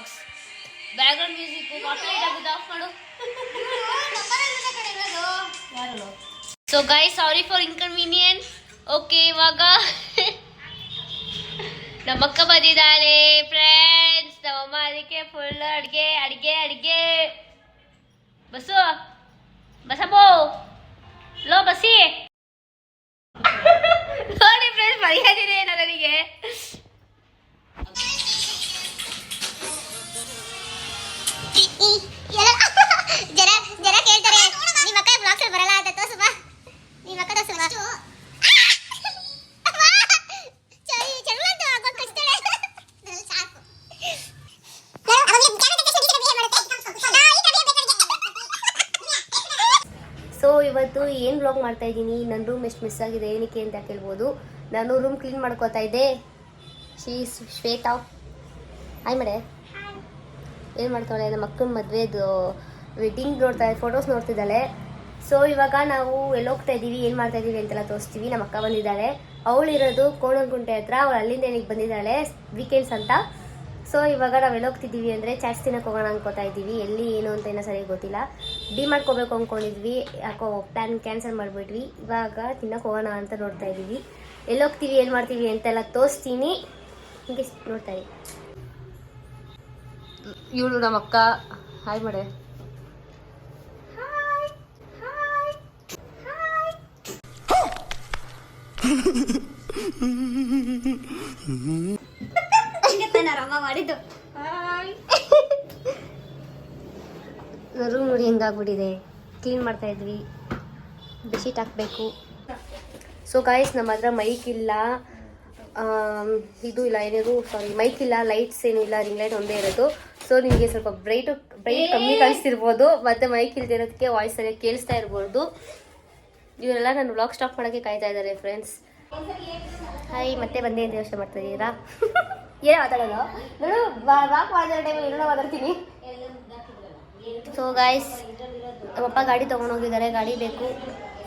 Vlogs. Background music copyright ಆಗಿದೆ, of ಮಾಡು. So guys, sorry for inconvenience. Okay, ಇವಾಗ ನಮ್ಮಕ್ಕ ಬಂದಿದ್ದಾಳೆ ಫ್ರೆಂಡ್ಸ್. ನಮ್ಮಮ್ಮ ಅದಕ್ಕೆ ಫುಲ್ ಅಡ್ಗೆ ಅಡ್ಗೆ ಅಡ್ಗೆ. ಬಸ್ಸು ಬಸಬೋ ಲೋ ಬಸ್ಸಿ ನೋಡಿ ಫ್ರೆಂಡ್ಸ್, ಮರ್ಯಾದಿದೆ ನನಗೆ. ಜನ ಕೇಳ್ತಾರೆ ನಿಮ್ಮ ಅಕ್ಕ ಬ್ಲಾಗ್ಸ್ ಅಲ್ಲಿ ಬರಲ್ಲ ಅಂತ. ತೋರ್ಸು ಬಾ, ನಿಮ್ಮ ಅಕ್ಕ ತೋರ್ಸು ಬಾ. ಸೊ ಇವತ್ತು ಏನು ಬ್ಲಾಗ್ ಮಾಡ್ತಾ ಇದ್ದೀನಿ, ನನ್ನ ರೂಮ್ ಎಷ್ಟು ಮಿಸ್ ಆಗಿದೆ ಏನಕ್ಕೆ ಅಂತ ಕೇಳ್ಬೋದು. ನಾನು ರೂಮ್ ಕ್ಲೀನ್ ಮಾಡ್ಕೋತಾ ಇದ್ದೆ. ಶ್ವೇತಾ ಹಾಯ್ ಮಡೆ ಏನು ಮಾಡ್ತಾಳೆ, ನಮ್ಮ ಅಕ್ಕನ ಮದುವೆದು ವೆಡ್ಡಿಂಗ್ ಫೋಟೋಸ್ ನೋಡ್ತಿದ್ದಾಳೆ. ಸೊ ಇವಾಗ ನಾವು ಎಲ್ಲೋಗ್ತಾ ಇದ್ದೀವಿ, ಏನು ಮಾಡ್ತಾ ಇದ್ದೀವಿ ಅಂತೆಲ್ಲ ತೋರಿಸ್ತೀವಿ. ನಮ್ಮ ಅಕ್ಕ ಬಂದಿದ್ದಾಳೆ, ಅವಳಿರೋದು ಕೋಣಗುಂಟೆ ಹತ್ರ. ಅವಳು ಅಲ್ಲಿಂದ ಏನಕ್ಕೆ ಬಂದಿದ್ದಾಳೆ ವೀಕೆಂಡ್ಸ್ ಅಂತ. ಸೊ ಇವಾಗ ನಾವು ಎಲ್ಲೋಗ್ತಿದ್ದೀವಿ ಅಂದರೆ ಚಾಟ್ಸ್ ತಿನ್ನಕ್ಕೆ ಹೋಗೋಣ ಅನ್ಕೋತಾ ಇದ್ದೀವಿ. ಎಲ್ಲಿ ಏನು ಅಂತ ಏನೋ ಸರಿಯಾಗಿ ಗೊತ್ತಿಲ್ಲ. ಡಿ ಮಾಡ್ಕೋಬೇಕು ಅಂದ್ಕೊಂಡಿದ್ವಿ, ಯಾಕೋ ಪ್ಲ್ಯಾನ್ ಕ್ಯಾನ್ಸಲ್ ಮಾಡಿಬಿಟ್ವಿ. ಇವಾಗ ತಿನ್ನಕ್ಕೆ ಹೋಗೋಣ ಅಂತ ನೋಡ್ತಾ ಇದ್ದೀವಿ. ಎಲ್ಲೋಗ್ತೀವಿ ಏನು ಮಾಡ್ತೀವಿ ಅಂತೆಲ್ಲ ತೋರಿಸ್ತೀನಿ, ಹೀಗೆ ನೋಡ್ತಾ ಇದ್ದೀವಿ. ಇವಳು ನಮ್ಮ ಅಕ್ಕ. ಹಾಯ್ ಮಾಡೆ. ಮಾಡಿದ್ದು ರೂಮ್ ನೋಡಿ ಹೆಂಗಾಗ್ಬಿಟ್ಟಿದೆ. ಕ್ಲೀನ್ ಮಾಡ್ತಾ ಇದ್ವಿ, ಬೆಡ್ಶೀಟ್ ಹಾಕಬೇಕು. ಸೊ ಗಾಯ್ಸ್, ನಮ್ಮ ಹತ್ರ ಮೈಕ್ ಇಲ್ಲ, ಇದು ಇಲ್ಲ, ಏನಿದು ಮೈಕ್ ಇಲ್ಲ, ಲೈಟ್ಸ್ ಏನೂ ಇಲ್ಲ, ರಿಂಗ್ ಲೈಟ್ ಒಂದೇ ಇರೋದು. ಸೊ ನಿಮಗೆ ಸ್ವಲ್ಪ ಬ್ರೈಟ್ ಕಮ್ಮಿ ಕಾಣಿಸ್ತಿರ್ಬೋದು, ಮತ್ತು ಮೈಕ್ ಇಲ್ದಿರೋದಕ್ಕೆ ವಾಯ್ಸ್ ಸರಿಯಾಗಿ ಕೇಳಿಸ್ತಾ ಇರ್ಬೋದು. ಇವರೆಲ್ಲ ನಾನು ವ್ಲಾಗ್ ಸ್ಟಾಪ್ ಮಾಡೋಕ್ಕೆ ಕಾಯ್ತಾ ಇದ್ದಾರೆ ಫ್ರೆಂಡ್ಸ್. ಹಾಯ್, ಮತ್ತೆ ಬಂದೆ ಅಂತ ಯೋಚನೆ ಮಾಡ್ತಾ ಇದ್ದೀರಾ? ಏನೇ ಮಾತಾಡೋದು ನೋಡು, ವಾಕ್ ಮಾತಾಡೋ ಟೈಮಲ್ಲಿ ಏನೋ ಮಾತಾಡ್ತೀನಿ. ಸೊ ಗಾಯ್ಸ್, ನಮ್ಮಪ್ಪ ಗಾಡಿ ತೊಗೊಂಡೋಗಿದ್ದಾರೆ, ಗಾಡಿ ಬೇಕು.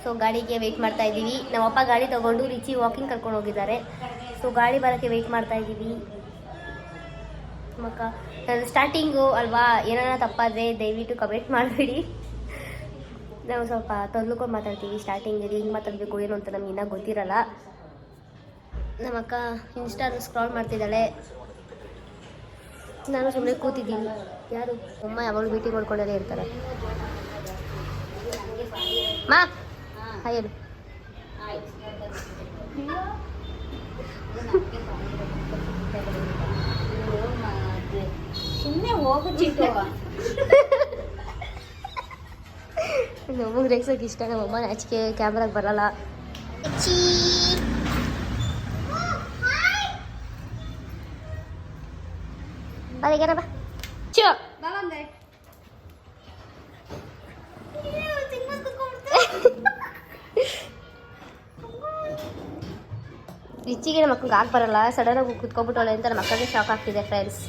ಸೊ ಗಾಡಿಗೆ ವೆಯ್ಟ್ ಮಾಡ್ತಾ ಇದ್ದೀವಿ. ನಮ್ಮಪ್ಪ ಗಾಡಿ ತೊಗೊಂಡು ರಿಚಿ ವಾಕಿಂಗ್ ಕರ್ಕೊಂಡು ಹೋಗಿದ್ದಾರೆ. ಸೊ ಗಾಡಿ ಬರೋಕ್ಕೆ ವೆಯ್ಟ್ ಮಾಡ್ತಾ ಇದ್ದೀವಿ. ಮಕ್ಕ ನಾನು ಸ್ಟಾರ್ಟಿಂಗು ಅಲ್ವಾ, ಏನಾರ ತಪ್ಪಾದರೆ ದಯವಿಟ್ಟು ಕಮೆಂಟ್ ಮಾಡಬೇಡಿ. ನಾವು ಸ್ವಲ್ಪ ತೊಂದ್ಕೊಂಡು ಮಾತಾಡ್ತೀವಿ ಸ್ಟಾರ್ಟಿಂಗಲ್ಲಿ, ಹಿಂಗೆ ಮಾತಾಡಬೇಕು ಏನು ಅಂತ ನಮ್ಗೆ ಇನ್ನೂ ಗೊತ್ತಿರಲ್ಲ. ನಮ್ಮ ಅಕ್ಕ ಇನ್ಸ್ಟಾನ ಸ್ಕ್ರಾಲ್ ಮಾಡ್ತಿದ್ದಾಳೆ, ನಾನು ಸುಮ್ಮನೆ ಕೂತಿದ್ದೀನಿ. ಯಾರು ಅಮ್ಮ ಯಾವಾಗಲೂ ಭೇಟಿ ಮಾಡ್ಕೊಂಡೇ ಇರ್ತಾರೆ. ಮಾ ಹಾಯ್ ಹೇಳು. ಸುಮ್ಮನೆ ಹೋಗುತ್ತಿತ್ತು. ನಮಗೆ ರೇಗ್ಸೋಕೆ ಇಷ್ಟ, ನಮ್ಮಮ್ಮ ಆಚೆಗೆ ಕ್ಯಾಮ್ರಾಗೆ ಬರಲ್ಲ. ರಿಚಿಗೆ ನಮ್ಮ ಮಕ್ಕಳಿಗೆ ಆಗಿ ಬರಲ್ಲ, ಸಡನ್ ಆಗಿ ಕುತ್ಕೊಬಿಟ್ಟವಳೆ ಅಂತ ನಮ್ಮ ಮಕ್ಕಳಿಗೆ ಶಾಕ್ ಆಗ್ತಿದೆ ಫ್ರೆಂಡ್ಸ್.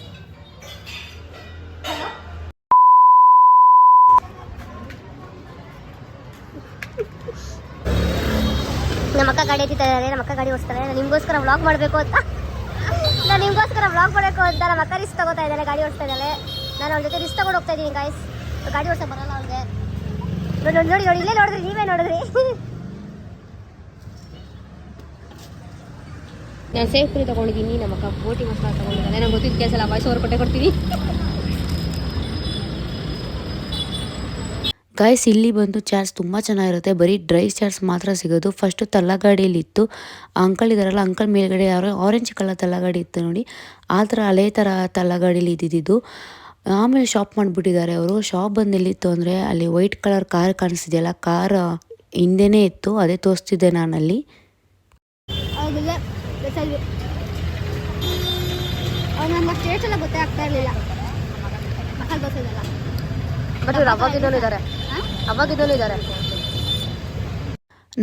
ನಮ್ಮ ಅಕ್ಕ ಗಾಡಿ ಎತ್ತಿತಾ ಇದ್ದಾರೆ, ನಮ್ಮ ಅಕ್ಕ ಗಾಡಿ ಓಡಿಸ್ತಾರೆ. ನಾನು ನಿಮಗೋಸ್ಕರ ವ್ಲಾಗ್ ಮಾಡಬೇಕು ಅಂತ ನಮ್ಮ ಅಕ್ಕ ರಿಸ್ಕ್ ತಗೋತಾ ಇದ್ದಾಳೆ, ಗಾಡಿ ಓಡಿಸ್ತಾ ಇದ್ದಾಳೆ. ನಾನು ಅವ್ಳ ಜೊತೆ ರಿಸ್ಕ್ ತಗೊಂಡು ಹೋಗ್ತಾ ಇದ್ದೀನಿ ಗಾಯ್ಸ್. ಗಾಡಿ ಓಡಿಸೋಕೆ ಬರಲ್ಲ ಅವ್ಳಿಗೆ. ನೋಡಿ ಇಲ್ಲೇ ನೋಡಿದ್ರಿ, ನೀವೇ ನೋಡಿದ್ರಿ. ನಾನು ಸೇಫ್ ಪುರಿ ತೊಗೊಂಡಿದ್ದೀನಿ, ನಮ್ಮ ಅಕ್ಕ ಬೋಟಿ ಮಸಾಲ ತೊಗೊಂಡಿದ್ದಾಳೆ. ನಂಗೆ ಗೊತ್ತಿದ್ದ ಕೆಲಸ ಎಲ್ಲ ವಾಯ್ಸ್ ಓವರ್ ಕೊಡ್ತೀನಿ. ಗಾಯ್ಸ್, ಇಲ್ಲಿ ಬಂದು ಚಾಟ್ಸ್ ತುಂಬ ಚೆನ್ನಾಗಿರುತ್ತೆ. ಬರೀ ಡ್ರೈ ಚಾಟ್ಸ್ ಮಾತ್ರ ಸಿಗೋದು. ಫಸ್ಟು ತಲ್ಲಗಾಡಿಯಲ್ಲಿತ್ತು, ಆ ಅಂಕಲ್ ಇದ್ದಾರಲ್ಲ, ಅಂಕಲ್ ಮೇಲ್ಗಡೆ ಯಾರೋ ಆರೆಂಜ್ ಕಲರ್ ತಲ್ಲಗಾಡಿ ಇತ್ತು ನೋಡಿ, ಆ ಥರ ಹಳೇ ಥರ ತಲ್ಲಗಾಡೀಲಿ ಇದ್ದಿದ್ದು. ಆಮೇಲೆ ಶಾಪ್ ಮಾಡಿಬಿಟ್ಟಿದ್ದಾರೆ ಅವರು. ಶಾಪ್ ಬಂದು ಎಲ್ಲಿತ್ತು ಅಂದರೆ ಅಲ್ಲಿ ವೈಟ್ ಕಲರ್ ಕಾರ್ ಕಾಣಿಸ್ತಿದೆಯಲ್ಲ, ಕಾರ್ ಹಿಂದೆನೇ ಇತ್ತು, ಅದೇ ತೋರಿಸ್ತಿದ್ದೆ ನಾನಲ್ಲಿ. ನಮ್ಮ ಸ್ಟೇಟ್ಸ್ ಎಲ್ಲ ಗೊತ್ತೇ ಆಗ್ತಾ ಇರಲಿಲ್ಲ, ಮಕ್ಕಳು ಗೊತ್ತಿದ್ದಲ್ಲ. ಬಟ್ ಇವ್ರು ಅವಾಗಿದ್ದೂ ಇದ್ದಾರೆ.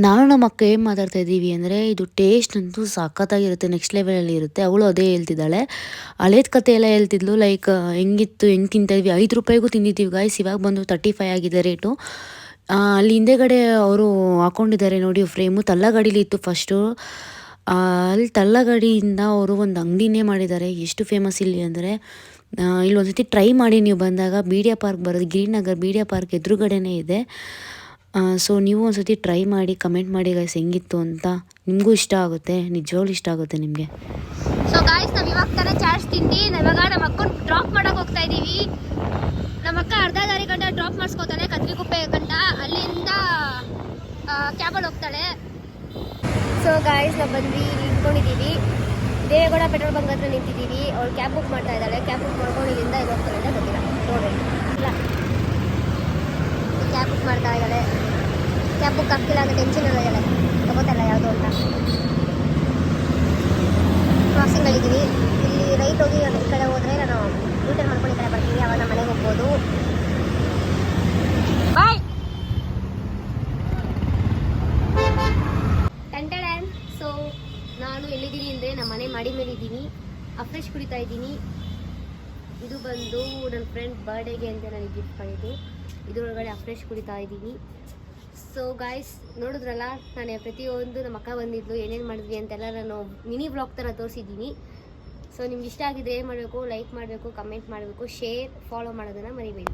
ನಾನು ನಮ್ಮ ಅಕ್ಕ ಏನು ಮಾತಾಡ್ತಾ ಇದ್ದೀವಿ ಅಂದರೆ, ಇದು ಟೇಸ್ಟ್ ಅಂತೂ ಸಖತ್ತಾಗಿರುತ್ತೆ, ನೆಕ್ಸ್ಟ್ ಲೆವೆಲಲ್ಲಿ ಇರುತ್ತೆ. ಅವಳು ಅದೇ ಹೇಳ್ತಿದ್ದಾಳೆ, ಹಳೇದು ಕತೆ ಎಲ್ಲ ಹೇಳ್ತಿದ್ಲು. ಲೈಕ್ ಹೆಂಗಿತ್ತು, ಹೆಂಗೆ ತಿಂತಾಯಿದ್ವಿ, 5 ರೂಪಾಯಿಗೂ ತಿಂದಿದ್ದೀವಿ ಗಾಯ್ಸ್. ಇವಾಗ ಬಂದು 35 ಆಗಿದೆ ರೇಟು. ಅಲ್ಲಿ ಹಿಂದೆಗಡೆ ಅವರು ಹಾಕ್ಕೊಂಡಿದ್ದಾರೆ ನೋಡಿ ಫ್ರೇಮು, ತಲ್ಲಗಾಡೀಲಿ ಇತ್ತು ಫಸ್ಟು. ಅಲ್ಲಿ ತಲ್ಲಗಾಡಿಯಿಂದ ಅವರು ಒಂದು ಅಂಗಡಿನೇ ಮಾಡಿದ್ದಾರೆ. ಎಷ್ಟು ಫೇಮಸ್ ಇಲ್ಲಿ ಅಂದರೆ ಇಲ್ಲೊಂದು ಸತಿ ಟ್ರೈ ಮಾಡಿ ನೀವು ಬಂದಾಗ ಬೀಡಿಯಾ ಪಾರ್ಕ್ ಬರೋದು ಗಿರಿನಗರ್ ಬೀಡಿಯಾ ಪಾರ್ಕ್ ಎದುರುಗಡೆನೇ ಇದೆ. ಸೊ ನೀವು ಒಂದು ಸತಿ ಟ್ರೈ ಮಾಡಿ ಕಮೆಂಟ್ ಮಾಡಿ ಗೈಸ್ ಹೆಂಗಿತ್ತು ಅಂತ. ನಿಮಗೂ ಇಷ್ಟ ಆಗುತ್ತೆ, ನಿಜವಾಗ್ಲೂ ಇಷ್ಟ ಆಗುತ್ತೆ ನಿಮಗೆ. ಸೊ ಗಾಯ್ಸ್ ನಾವು ಇವಾಗ ತಾನೇ ಚಾಟ್ಸ್ ತಿಂದು ಇವಾಗ ನಮ್ಮ ಅಕ್ಕನ ಡ್ರಾಪ್ ಮಾಡೋಕೆ ಹೋಗ್ತಾ ಇದ್ದೀವಿ. ನಮ್ಮ ಅಕ್ಕ ಅರ್ಧ ದಾರಿ ಗಂಟ ಡ್ರಾಪ್ ಮಾಡಿಸ್ಕೋತಾಳೆ ಕದ್ರಿಗುಪ್ಪೆ ಗಂಟ, ಅಲ್ಲಿಂದ ಕ್ಯಾಬಲ್ಲಿ ಹೋಗ್ತಾಳೆ. ಸೊ ಗಾಯ್ಸ್ ನಾವು ಬಂದ್ವಿ ನಿಂತ್ಕೊಂಡಿದ್ದೀವಿ, ದೇವೇಗೌಡ ಪೆಟ್ರೋಲ್ ಬಂಕ್ ಹತ್ರ ನಿಂತಿದ್ದೀವಿ. ಅವಳು ಕ್ಯಾಬ್ ಬುಕ್ ಮಾಡ್ತಾ ಇದ್ದಾಳೆ. ಕ್ಯಾಬ್ ಬುಕ್ ಮಾಡ್ಕೊಂಡು ಇಲ್ಲಿಂದ ಇದು ಹೋಗ್ತಾಳೆ ಅಂತ ಗೊತ್ತಿಲ್ಲ, ನೋಡಿ ಇಲ್ಲ ಕ್ಯಾಬ್ ಬುಕ್ ಮಾಡ್ತಾ ಇದ್ದಾಳೆ. ಕ್ಯಾಬ್ ಬುಕ್ ಆಗ್ತಿಲ್ಲ ಅಂತ ಟೆನ್ಷನ್ ಎಲ್ಲ ಇದ್ದಾಳೆ, ತಗೋತಾ ಇಲ್ಲ ಯಾವುದು ಅಂತ. ಕ್ರಾಸಿಂಗಲ್ಲಿದ್ದೀವಿ, ಇಲ್ಲಿ ರೈಟ್ ಹೋಗಿ ಈ ಕಡೆ ಹೋದರೆ ನಾನು ಯೂಟರ್ನ್ ಮಾಡ್ಕೊಂಡು ಈ ಕಡೆ ಬರ್ತೀನಿ, ಆವಾಗ ನಮ್ಮ ಮನೆಗೆ ಹೋಗ್ಬೋದು. ಬಾಯ್ ಟಂಟಡನ್. ಸೊ ನಾನು ಎಲ್ಲಿದ್ದೀನಿ ಅಂದರೆ ನಮ್ಮ ಮನೆ ಮಾಡಿ ಮೇಲೆ ಇದ್ದೀನಿ, ಅಫ್ರೆಶ್ ಕುಡಿತಾ ಇದ್ದೀನಿ. ಇದು ಬಂದು ನನ್ನ ಫ್ರೆಂಡ್ ಬರ್ಡೇಗೆ ಅಂತ ನನಗೆ ಗಿಫ್ಟ್ ಮಾಡಿದ್ದು. ಇದರೊಳಗಡೆ ಅಫ್ರೆಶ್ ಕುಡಿತಾ ಇದ್ದೀನಿ. ಸೊ ಗಾಯ್ಸ್ ನೋಡಿದ್ರಲ್ಲ, ನಾನು ಪ್ರತಿಯೊಂದು ನಮ್ಮ ಅಕ್ಕ ಬಂದಿದ್ದು ಏನೇನು ಮಾಡಿದ್ವಿ ಅಂತೆಲ್ಲ ನಾನು ಮಿನಿ ಬ್ಲಾಗ್ ಥರ ತೋರಿಸಿದ್ದೀನಿ. ಸೊ ನಿಮ್ಗೆ ಇಷ್ಟ ಆಗಿದ್ರೆ ಏನು ಮಾಡಬೇಕು, ಲೈಕ್ ಮಾಡಬೇಕು, ಕಮೆಂಟ್ ಮಾಡಬೇಕು, ಶೇರ್, ಫಾಲೋ ಮಾಡೋದನ್ನು ಮರಿಬೇಡಿ.